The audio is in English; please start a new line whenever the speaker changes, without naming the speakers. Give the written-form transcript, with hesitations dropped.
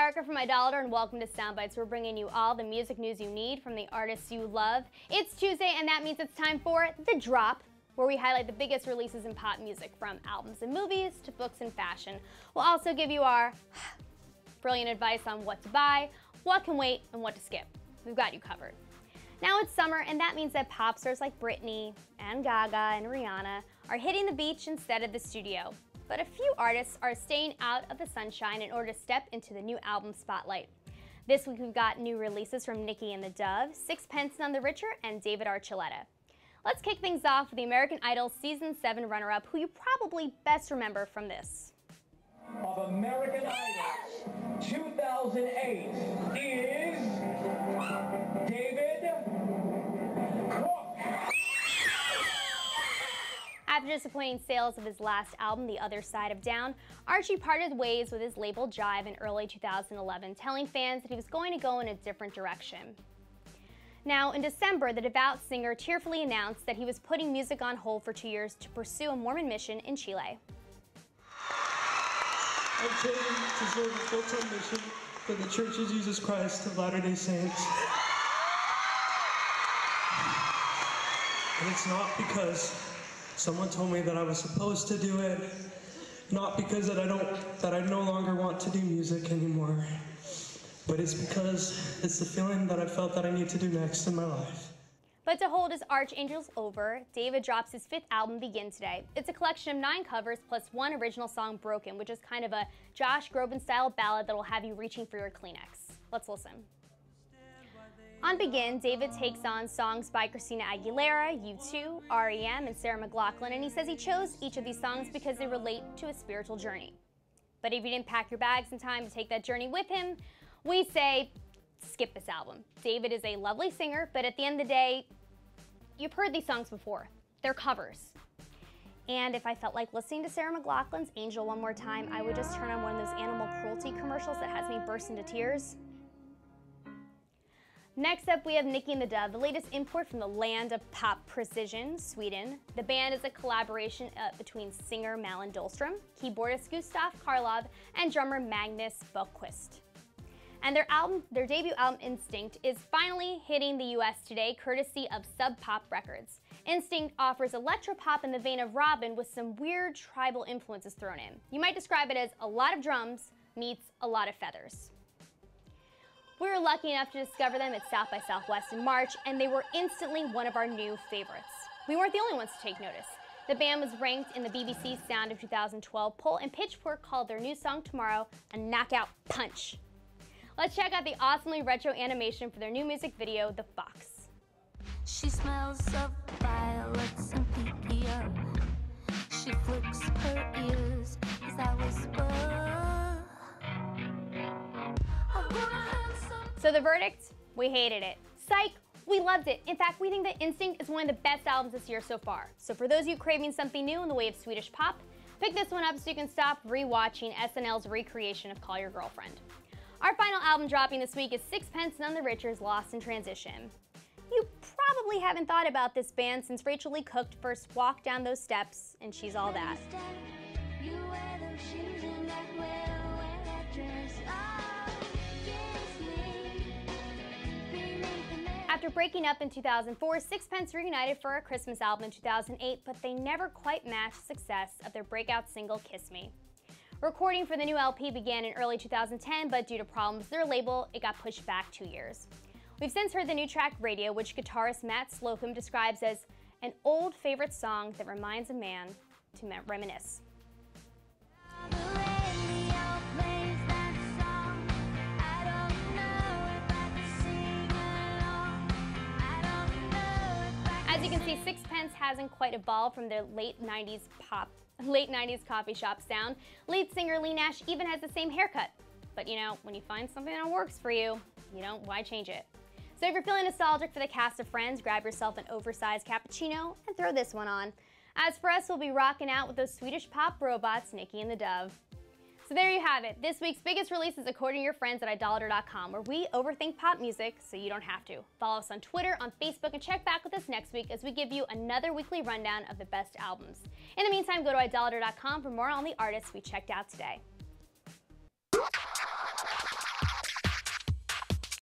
Erica from Idolator, and welcome to Soundbytes. We're bringing you all the music news you need from the artists you love. It's Tuesday, and that means it's time for The Drop, where we highlight the biggest releases in pop music, from albums and movies to books and fashion. We'll also give you our brilliant advice on what to buy, what can wait, and what to skip. We've got you covered. Now it's summer, and that means that pop stars like Britney and Gaga and Rihanna are hitting the beach instead of the studio. But a few artists are staying out of the sunshine in order to step into the new album spotlight. This week we've got new releases from Nicki and the Dove, Sixpence None the Richer, and David Archuleta. Let's kick things off with the American Idol Season 7 runner-up, who you probably best remember from this.
Of American Idol 2008 is David.
After disappointing sales of his last album, The Other Side of Down, Archie parted ways with his label Jive in early 2011, telling fans that he was going to go in a different direction. Now, in December, the devout singer tearfully announced that he was putting music on hold for 2 years to pursue a Mormon mission in Chile.
I'm training to serve a full-time mission for the Church of Jesus Christ of Latter-day Saints. And it's not because someone told me that I was supposed to do it, not because that I no longer want to do music anymore, but it's because it's the feeling that I felt that I need to do next in my life.
But to hold his archangels over, David drops his 5th album, Begin, today. It's a collection of 9 covers plus 1 original song, Broken, which is kind of a Josh Groban-style ballad that'll have you reaching for your Kleenex. Let's listen. On Begin, David takes on songs by Christina Aguilera, U2, REM, and Sarah McLachlan, and he says he chose each of these songs because they relate to his spiritual journey. But if you didn't pack your bags in time to take that journey with him, we say skip this album. David is a lovely singer, but at the end of the day, you've heard these songs before. They're covers. And if I felt like listening to Sarah McLachlan's Angel one more time, I would just turn on one of those animal cruelty commercials that has me burst into tears. Next up, we have Nicki and the Dove, the latest import from the land of pop precision, Sweden. The band is a collaboration between singer Malin Dahlström, keyboardist Gustav Karlov, and drummer Magnus Bokvist. And their debut album, Instinct, is finally hitting the US today, courtesy of Sub Pop Records. Instinct offers electropop in the vein of Robin with some weird tribal influences thrown in. You might describe it as a lot of drums meets a lot of feathers. We were lucky enough to discover them at South by Southwest in March, and they were instantly one of our new favorites. We weren't the only ones to take notice. The band was ranked in the BBC Sound of 2012 poll, and Pitchfork called their new song, Tomorrow, a knockout punch. Let's check out the awesomely retro animation for their new music video, The Fox.
She smells of violets and PPO. She flicks her ears as I whisper.
So the verdict? We hated it. Psych! We loved it. In fact, we think that Instinct is one of the best albums this year so far. So for those of you craving something new in the way of Swedish pop, pick this one up so you can stop rewatching SNL's recreation of Call Your Girlfriend. Our final album dropping this week is Sixpence None the Richer's Lost in Transition. You probably haven't thought about this band since Rachel Lee Cook first walked down those steps, and she's all that. After breaking up in 2004, Sixpence reunited for a Christmas album in 2008, but they never quite matched the success of their breakout single, Kiss Me. Recording for the new LP began in early 2010, but due to problems with their label, it got pushed back 2 years. We've since heard the new track, Radio, which guitarist Matt Slocum describes as an old favorite song that reminds a man to reminisce. As you can see, Sixpence hasn't quite evolved from their late 90s coffee shop sound. Lead singer Lee Nash even has the same haircut. But you know, when you find something that works for you, why change it? So if you're feeling nostalgic for the cast of Friends, grab yourself an oversized cappuccino and throw this one on. As for us, we'll be rocking out with those Swedish pop robots, Nicki and the Dove. So there you have it, this week's biggest releases according to your friends at idolator.com, where we overthink pop music so you don't have to. Follow us on Twitter, on Facebook, and check back with us next week as we give you another weekly rundown of the best albums. In the meantime, go to idolator.com for more on the artists we checked out today.